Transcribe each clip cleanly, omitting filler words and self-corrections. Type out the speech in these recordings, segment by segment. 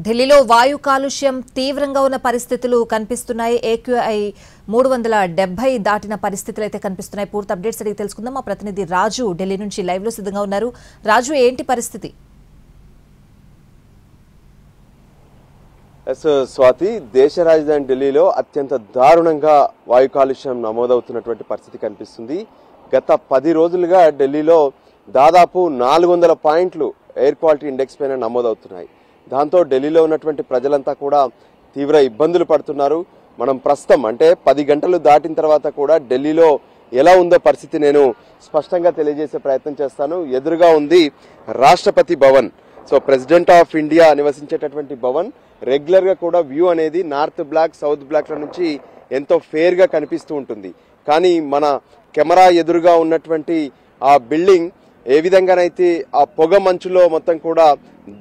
ఢిల్లీలో వాయు కాలుష్యం తీవ్రంగా ఉన్న పరిస్థితులు కనిపిస్తున్నాయి. AQI 370 దాటిన పరిస్థితులు అయితే కనిపిస్తున్నాయి. పూర్తి అప్డేట్స్ అడిగి తెలుసుకుందాం. మా ప్రతినిధి రాజు ఢిల్లీ నుంచి లైవ్ లో సిద్ధంగా ఉన్నారు. రాజు, ఏంటి పరిస్థితి? స్వాతి, దేశ రాజధాని ఢిల్లీలో అత్యంత దారుణంగా వాయు కాలుష్యం నమోదవుతున్నటువంటి పరిస్థితి కనిపిస్తుంది. గత 10 రోజులుగా ఢిల్లీలో దాదాపు 400 పాయింట్లు ఎయిర్ క్వాలిటీ ఇండెక్స్ పైన నమోదవుతున్నాయి. దాంతో ఢిల్లీలో ఉన్నటువంటి ప్రజలంతా కూడా తీవ్ర ఇబ్బందులు పడుతున్నారు. మనం ప్రస్తుతం అంటే 10 గంటలు దాటిన తర్వాత కూడా ఢిల్లీలో ఎలా ఉందో పరిస్థితి నేను స్పష్టంగా తెలియజేసే ప్రయత్నం చేస్తాను. ఎదురుగా ఉంది Rashtrapati Bhavan. So president of India నివసించేటటువంటి భవన్. రెగ్యులర్ గా కూడా వ్యూ అనేది నార్త్ బ్లాక్, సౌత్ బ్లాక్ ల నుంచి ఎంతో ఫేర్ గా కనిపిస్తూ ఉంటుంది. కానీ మన కెమెరా ఎదురుగా ఉన్నటువంటి ఆ బిల్డింగ్ ఏ విధంగానైతే ఆ పొగ మంచులో మొత్తం కూడా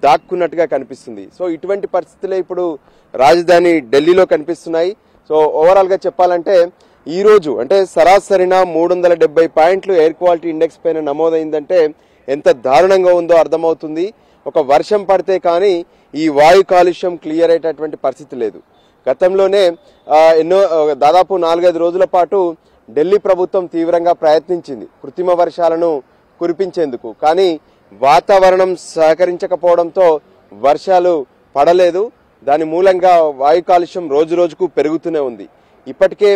దాక్కున్నట్టుగా కనిపిస్తుంది. సో ఇటువంటి పరిస్థితులే ఇప్పుడు రాజధాని ఢిల్లీలో కనిపిస్తున్నాయి. సో ఓవరాల్ గా చెప్పాలంటే ఈ రోజు అంటే సరాసరిన 370 పాయింట్లు ఎయిర్ క్వాలిటీ ఇండెక్స్ పైన నమోదైందంటే ఎంత దారుణంగా ఉందో అర్థమవుతుంది. ఒక వర్షం పడితే కానీ ఈ వాయు కాలుష్యం క్లియర్ అయ్యేటటువంటి పరిస్థితి లేదు. గతంలోనే దాదాపు 4-5 రోజుల పాటు ఢిల్లీ ప్రభుత్వం తీవ్రంగా ప్రయత్నించింది కృత్రిమ వర్షాలను కురిపించేందుకు. కానీ వాతావరణం సహకరించకపోవడంతో వర్షాలు పడలేదు. దాని మూలంగా వాయు కాలుష్యం రోజు రోజుకు పెరుగుతూనే ఉంది. ఇప్పటికే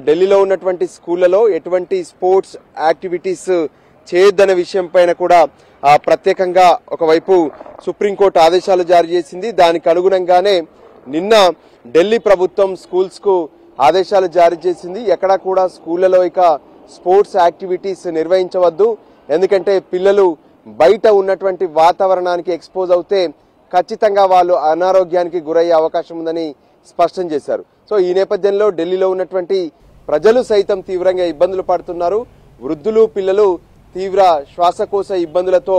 ఢిల్లీలో ఉన్నటువంటి స్కూళ్లలో ఎటువంటి స్పోర్ట్స్ యాక్టివిటీస్ చేయొద్దనే విషయం పైన కూడా ప్రత్యేకంగా ఒకవైపు సుప్రీంకోర్టు ఆదేశాలు జారీ చేసింది. దానికి అనుగుణంగానే నిన్న ఢిల్లీ ప్రభుత్వం స్కూల్స్ కు ఆదేశాలు జారీ చేసింది. ఎక్కడా కూడా స్కూళ్లలో ఇక స్పోర్ట్స్ యాక్టివిటీస్ నిర్వహించవద్దు, ఎందుకంటే పిల్లలు బయట ఉన్నటువంటి వాతావరణానికి ఎక్స్పోజ్ అవుతే ఖచ్చితంగా వాళ్ళు అనారోగ్యానికి గురయ్యే అవకాశం ఉందని స్పష్టం చేశారు. సో ఈ నేపథ్యంలో ఢిల్లీలో ఉన్నటువంటి ప్రజలు సైతం తీవ్రంగా ఇబ్బందులు పడుతున్నారు. వృద్ధులు, పిల్లలు తీవ్ర శ్వాసకోశ ఇబ్బందులతో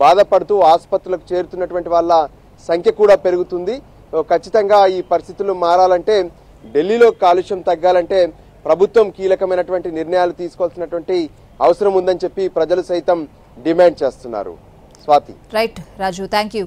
బాధపడుతూ ఆసుపత్రులకు చేరుతున్నటువంటి వాళ్ళ సంఖ్య కూడా పెరుగుతుంది. ఖచ్చితంగా ఈ పరిస్థితులు మారాలంటే, ఢిల్లీలో కాలుష్యం తగ్గాలంటే ప్రభుత్వం కీలకమైనటువంటి నిర్ణయాలు తీసుకోవాల్సినటువంటి అవసరం ఉందని చెప్పి ప్రజలు సైతం డిమాండ్ చేస్తున్నారు. Swathi. Right Raju, thank you.